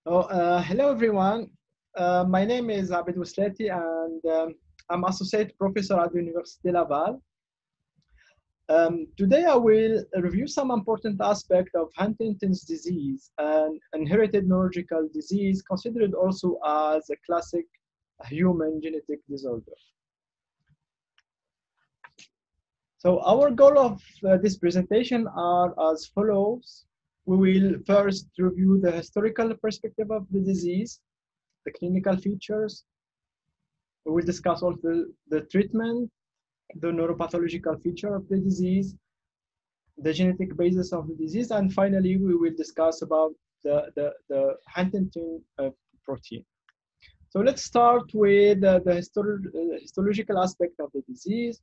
Hello everyone. My name is Abid Oueslati and I'm Associate Professor at the Université Laval. Today I will review some important aspects of Huntington's disease, an inherited neurological disease considered also as a classic human genetic disorder. So our goal of this presentation are as follows. We will first review the historical perspective of the disease, the clinical features. We will discuss also the treatment, the neuropathological feature of the disease, the genetic basis of the disease, and finally, we will discuss about the Huntingtin protein. So let's start with the histological aspect of the disease.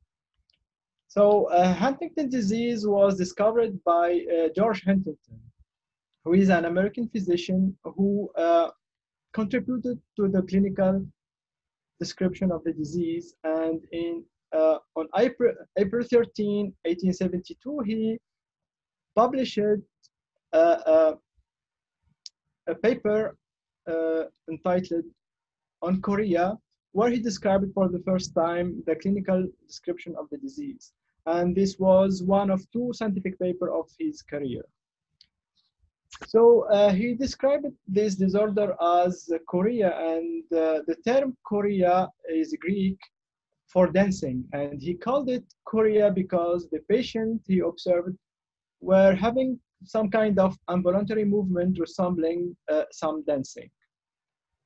So Huntington disease was discovered by George Huntington, who is an American physician who contributed to the clinical description of the disease. And on April 13, 1872, he published a paper entitled On Chorea, where he described for the first time the clinical description of the disease. And this was one of two scientific papers of his career. So he described this disorder as chorea, and the term chorea is Greek for dancing, and he called it chorea because the patient he observed were having some kind of involuntary movement resembling some dancing.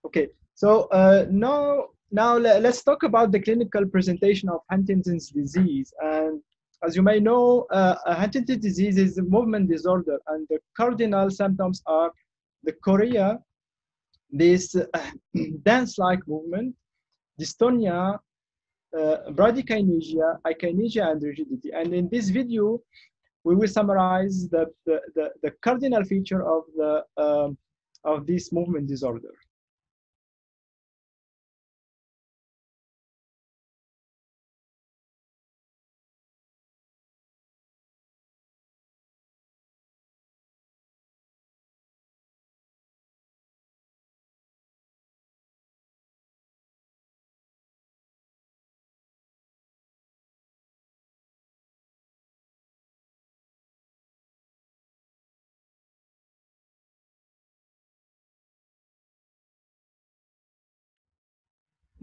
Okay, so now let's talk about the clinical presentation of Huntington's disease. And as you may know, Huntington's disease is a movement disorder, and the cardinal symptoms are the chorea, this dance-like movement, dystonia, bradykinesia, akinesia, and rigidity. And in this video, we will summarize the cardinal feature of this movement disorder.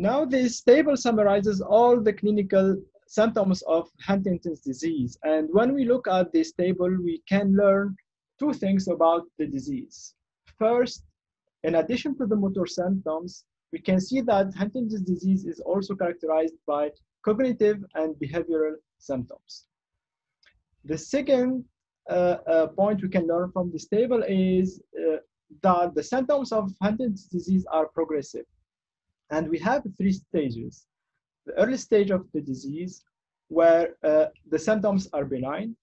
Now, this table summarizes all the clinical symptoms of Huntington's disease. And when we look at this table, we can learn two things about the disease. First, in addition to the motor symptoms, we can see that Huntington's disease is also characterized by cognitive and behavioral symptoms. The second point we can learn from this table is that the symptoms of Huntington's disease are progressive. And we have three stages. The early stage of the disease, where the symptoms are benign.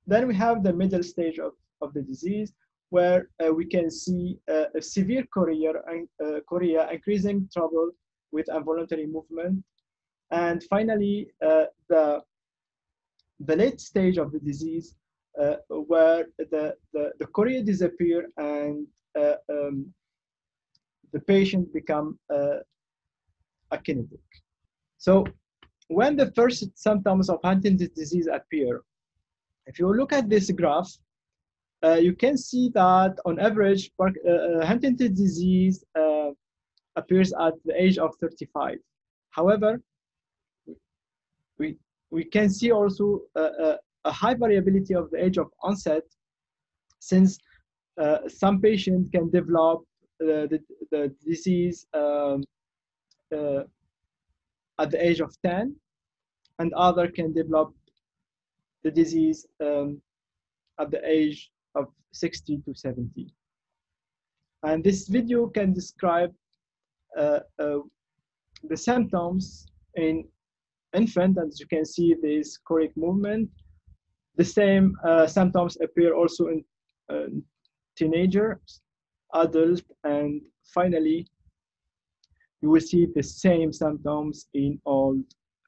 Then we have the middle stage of the disease, where we can see a severe chorea, increasing trouble with involuntary movement. And finally, the late stage of the disease, where the chorea disappear and the patient become akinetic. So when the first symptoms of Huntington's disease appear, if you look at this graph, you can see that on average, Huntington's disease appears at the age of 35. However, we can see also a high variability of the age of onset, since some patients can develop the disease at the age of 10, and other can develop the disease at the age of 60 to 70. And this video can describe the symptoms in infant, as you can see this choreic movement. The same symptoms appear also in teenagers, adult, and finally, you will see the same symptoms in old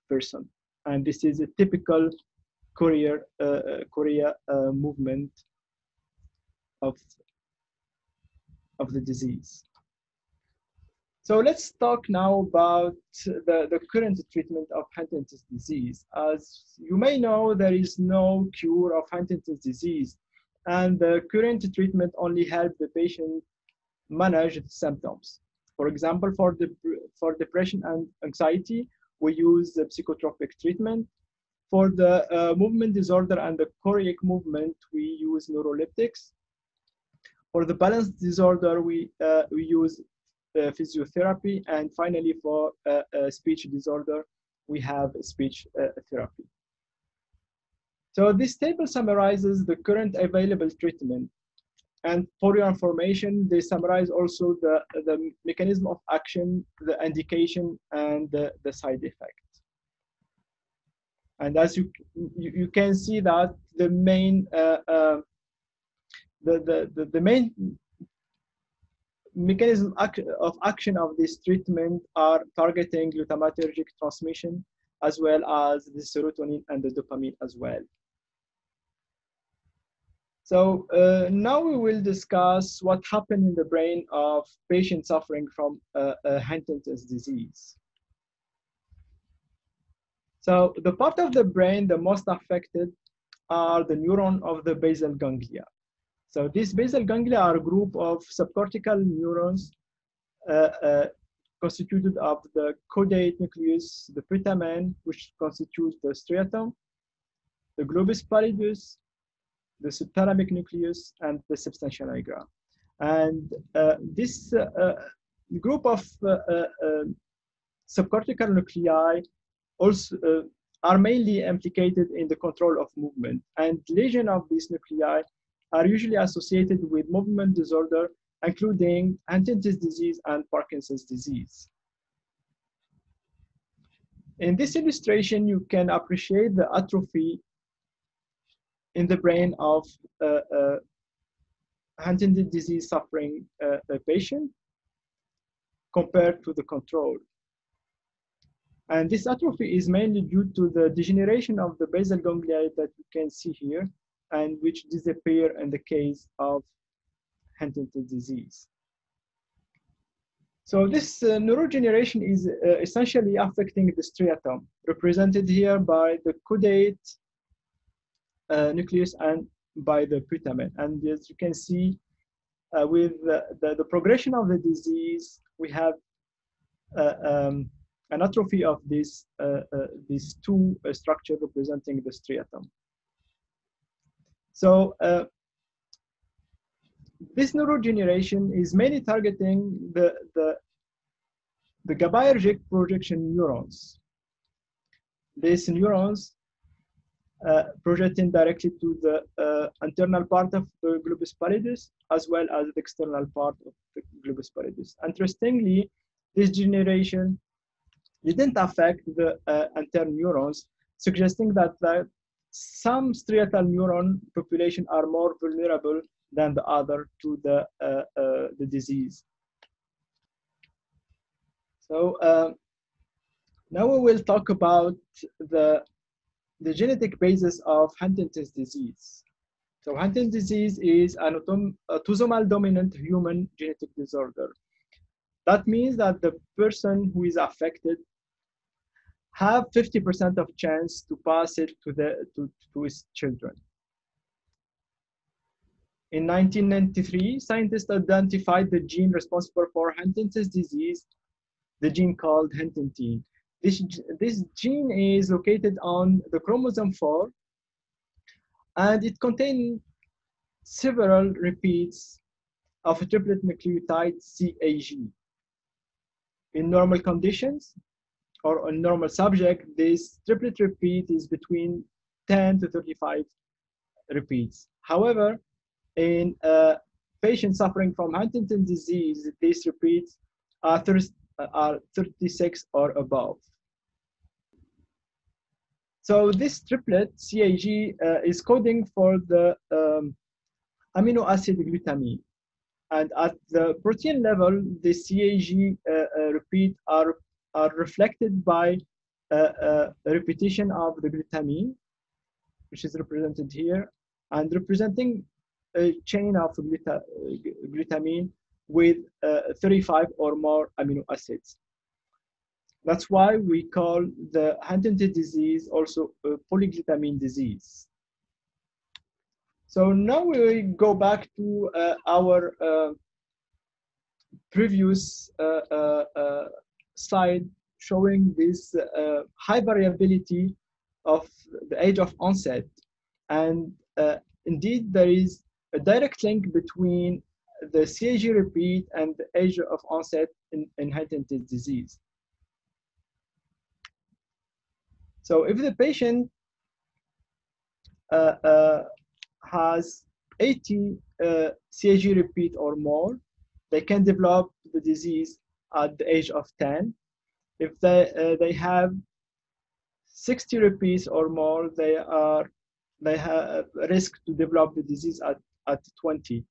person. And this is a typical chorea movement of the disease. So let's talk now about the current treatment of Huntington's disease. As you may know, there is no cure of Huntington's disease, and the current treatment only helps the patient manage the symptoms. For example, for depression and anxiety, we use the psychotropic treatment. For the movement disorder and the choreic movement, we use neuroleptics. For the balance disorder, we use physiotherapy. And finally, for speech disorder, we have speech therapy. So this table summarizes the current available treatment. And for your information, they summarize also the mechanism of action, the indication, and the side effect. And as you can see that the main the main mechanism of action of this treatment are targeting glutamatergic transmission, as well as the serotonin and the dopamine as well. So now we will discuss what happened in the brain of patients suffering from Huntington's disease. So the part of the brain the most affected are the neuron of the basal ganglia. So these basal ganglia are a group of subcortical neurons constituted of the caudate nucleus, the putamen, which constitutes the striatum, the globus pallidus, the subthalamic nucleus, and the substantia nigra. And this group of subcortical nuclei also are mainly implicated in the control of movement. And lesions of these nuclei are usually associated with movement disorder, including Huntington's disease and Parkinson's disease. In this illustration, you can appreciate the atrophy in the brain of Huntington's disease suffering patient compared to the control. And this atrophy is mainly due to the degeneration of the basal ganglia that you can see here, and which disappear in the case of Huntington's disease. So this neurodegeneration is essentially affecting the striatum, represented here by the caudate nucleus and by the putamen. And as you can see, with the progression of the disease, we have an atrophy of these two structures representing the striatum. So this neurodegeneration is mainly targeting the GABAergic projection neurons. These neurons projecting directly to the internal part of the globus pallidus, as well as the external part of the globus pallidus. Interestingly, this degeneration didn't affect the anterior neurons, suggesting that some striatal neuron population are more vulnerable than the other to the disease. So now we will talk about the genetic basis of Huntington's disease. So Huntington's disease is an autosomal dominant human genetic disorder. That means that the person who is affected have 50% of chance to pass it to his children. In 1993, scientists identified the gene responsible for Huntington's disease, the gene called Huntingtin. This gene is located on the chromosome 4, and it contains several repeats of a triplet nucleotide CAG. In normal conditions, or a normal subject, this triplet repeat is between 10 to 35 repeats. However, in patients suffering from Huntington's disease, these repeats are 36 or above. So this triplet, CAG, is coding for the amino acid glutamine. And at the protein level, the CAG repeat are reflected by a repetition of the glutamine, which is represented here, and representing a chain of glutamine with 35 or more amino acids. That's why we call the Huntingtin disease also a polyglutamine disease. So now we go back to our previous slide showing this high variability of the age of onset. And indeed, there is a direct link between the CAG repeat and the age of onset in Huntington's disease. So if the patient has 80 CAG repeat or more, they can develop the disease at the age of 10. If they have 60 repeats or more, they have a risk to develop the disease at 20.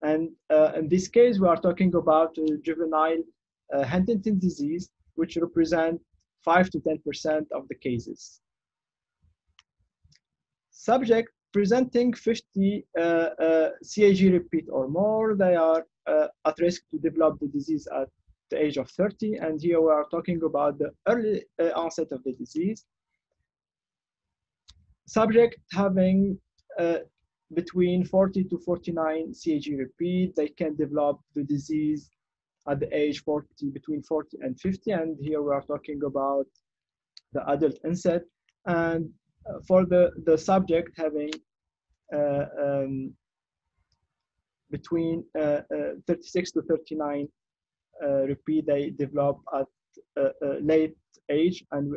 And in this case, we are talking about juvenile Huntington disease, which represent 5 to 10% of the cases. Subject presenting 50 CAG repeat or more, they are at risk to develop the disease at the age of 30. And here we are talking about the early onset of the disease. Subject having between 40 to 49 CAG repeat, they can develop the disease at the age 40, between 40 and 50. And here we are talking about the adult onset. And for the subject having between 36 to 39 repeat, they develop at a late age, and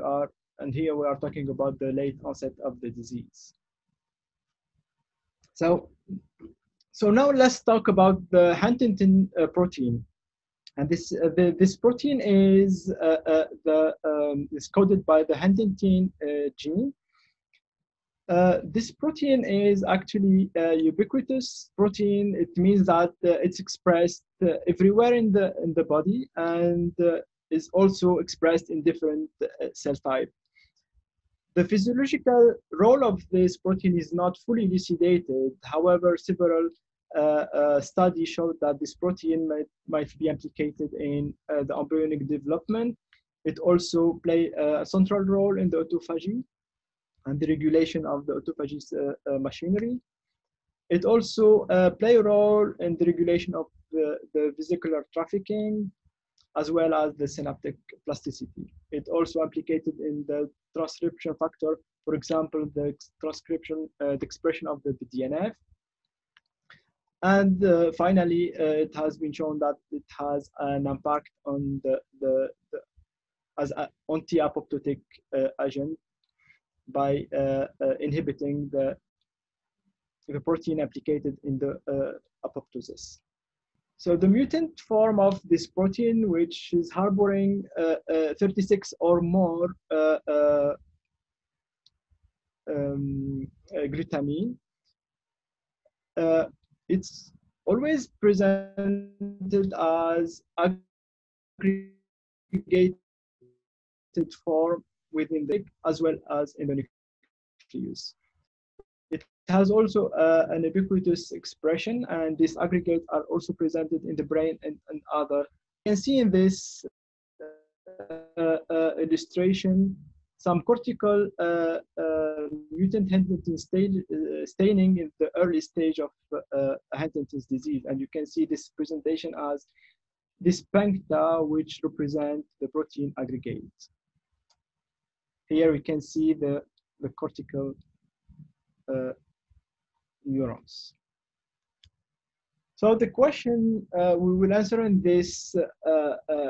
here we are talking about the late onset of the disease. So now let's talk about the Huntingtin protein. And this protein is coded by the Huntingtin gene. This protein is actually a ubiquitous protein. It means that it's expressed everywhere in the body and is also expressed in different cell types. The physiological role of this protein is not fully elucidated. However, several studies showed that this protein might be implicated in the embryonic development. It also plays a central role in the autophagy and the regulation of the autophagy machinery. It also plays a role in the regulation of the vesicular trafficking, as well as the synaptic plasticity. It also implicated in the transcription factor, for example, the transcription, the expression of the DNF. And finally, it has been shown that it has an impact on as an anti-apoptotic agent by inhibiting the protein implicated in the apoptosis. So the mutant form of this protein, which is harboring 36 or more glutamine, it's always presented as aggregated form within the as well as in the nucleus. It has also an ubiquitous expression, and these aggregates are also presented in the brain and other. You can see in this illustration some cortical mutant Huntingtin staining in the early stage of Huntington's disease. And you can see this presentation as this puncta, which represent the protein aggregate. Here we can see the cortical neurons. So the question we will answer in this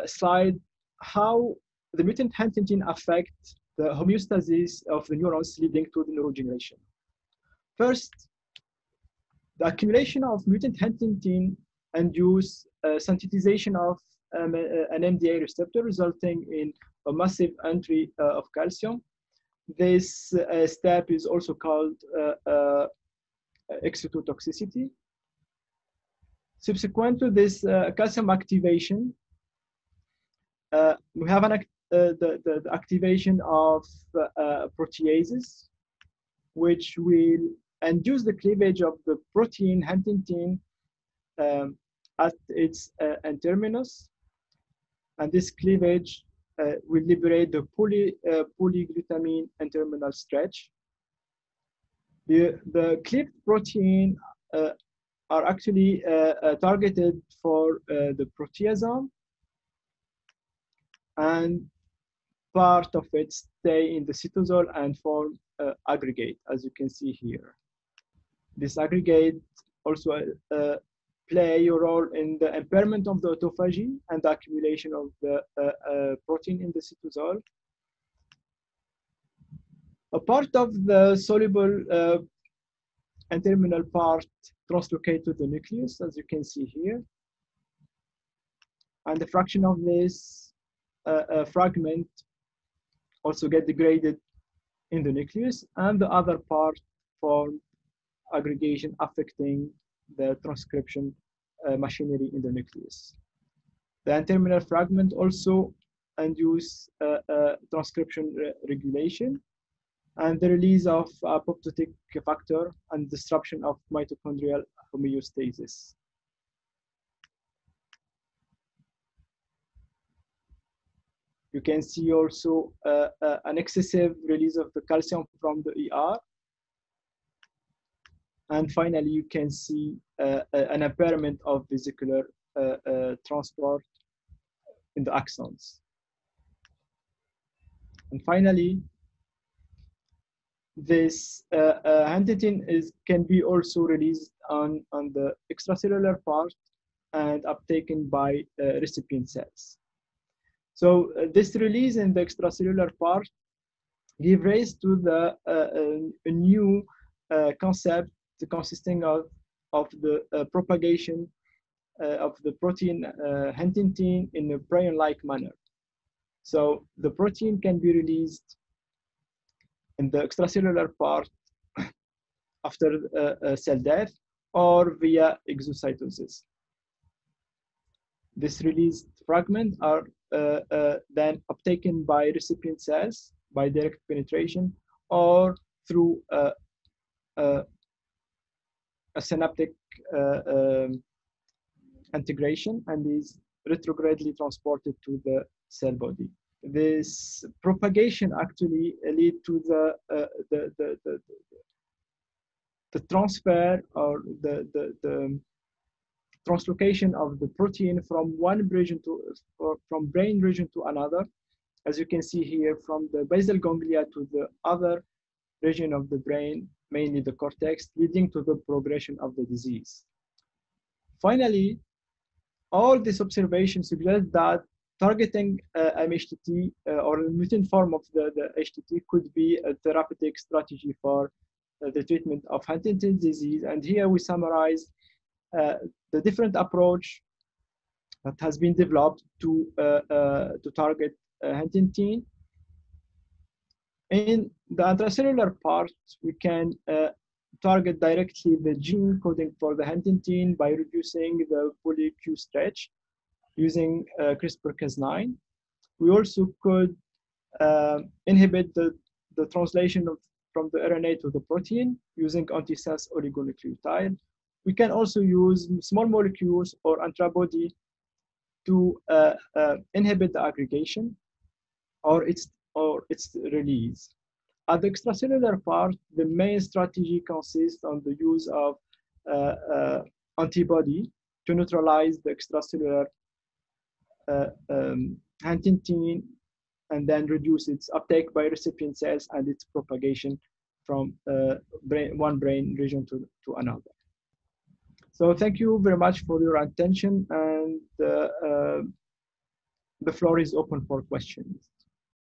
slide, how the mutant Huntingtin affect the homeostasis of the neurons leading to the neurodegeneration. First, the accumulation of mutant Huntingtin induce sensitization of an MDA receptor, resulting in a massive entry of calcium. This step is also called excitotoxicity. Subsequent to this calcium activation, we have the activation of proteases, which will induce the cleavage of the protein Huntingtin at its N-terminus, and this cleavage will liberate the polyglutamine N-terminal stretch. The cleaved protein are actually targeted for the proteasome, and part of it stay in the cytosol and form aggregate, as you can see here. This aggregate also play a role in the impairment of the autophagy and the accumulation of the protein in the cytosol. A part of the soluble N-terminal part translocate to the nucleus, as you can see here. And the fraction of this fragment also get degraded in the nucleus, and the other part form aggregation affecting the transcription machinery in the nucleus. The N-terminal fragment also induce transcription regulation and the release of apoptotic factor and disruption of mitochondrial homeostasis. You can see also an excessive release of the calcium from the ER. And finally, you can see an impairment of vesicular transport in the axons. And finally, this Huntingtin can be also released on the extracellular part and uptaken by recipient cells. So this release in the extracellular part give rise to the a new concept consisting of the propagation of the protein Huntingtin in a prion-like manner. So the protein can be released in the extracellular part after cell death or via exocytosis. This released fragment are then uptaken by recipient cells by direct penetration or through a synaptic integration, and is retrogradely transported to the cell body. This propagation actually lead to the transfer or the translocation of the protein from one region from brain region to another, as you can see here, from the basal ganglia to the other region of the brain, mainly the cortex, leading to the progression of the disease. Finally, all this observation suggests that targeting MHTT or a mutant form of the HTT could be a therapeutic strategy for the treatment of Huntington's disease. And here we summarize the different approach that has been developed to target Huntingtin. In the intracellular part, we can target directly the gene coding for the Huntingtin by reducing the poly-Q stretch using CRISPR-Cas9. We also could inhibit the translation from the RNA to the protein using antisense oligonucleotide. We can also use small molecules or antibody to inhibit the aggregation or its release. At the extracellular part, the main strategy consists on the use of antibody to neutralize the extracellular Huntingtin and then reduce its uptake by recipient cells and its propagation from one brain region to another. So thank you very much for your attention, and the floor is open for questions.